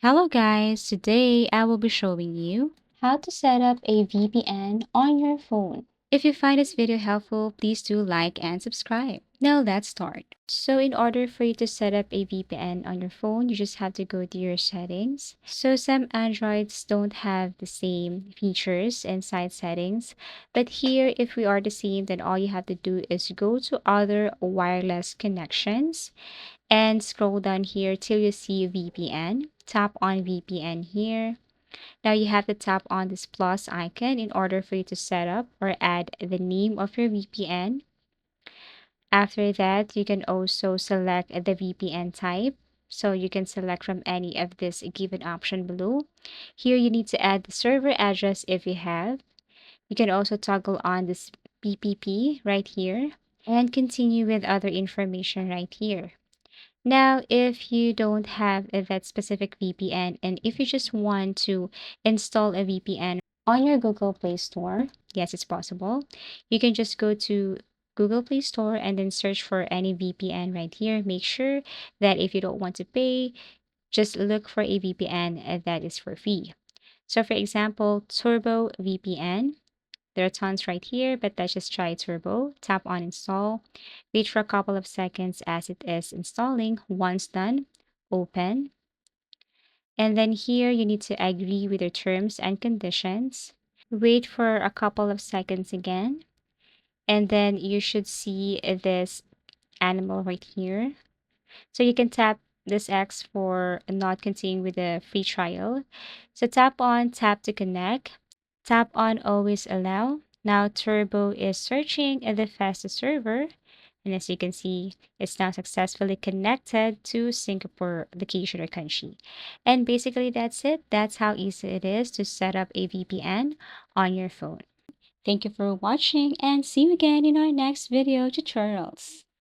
Hello guys, today I will be showing you how to set up a VPN on your phone. If you find this video helpful, please do like and subscribe. Now let's start. So in order for you to set up a VPN on your phone, you just have to go to your settings. So some Androids don't have the same features inside settings, but here if we are the same, then all you have to do is go to other wireless connections and scroll down here till you see VPN. Tap on VPN here. Now you have to tap on this plus icon in order for you to set up or add the name of your VPN. After that, you can also select the VPN type. So you can select from any of this given option below. Here you need to add the server address if you have. You can also toggle on this PPP right here and continue with other information right here. Now, if you don't have that specific VPN and if you just want to install a VPN on your Google Play Store, yes, it's possible. You can just go to Google Play Store and then search for any VPN right here. Make sure that if you don't want to pay, just look for a VPN that is for free. So for example, Turbo VPN. There are tons right here, but let's just try Turbo. Tap on install. Wait for a couple of seconds as it is installing. Once done, open. And then here you need to agree with the terms and conditions. Wait for a couple of seconds again. And then you should see this animal right here. So you can tap this X for not continuing with the free trial. So tap to connect, tap on always allow. Now Turbo is searching the fastest server. And as you can see, it's now successfully connected to Singapore location or country. And basically that's it. That's how easy it is to set up a VPN on your phone. Thank you for watching and see you again in our next video tutorials.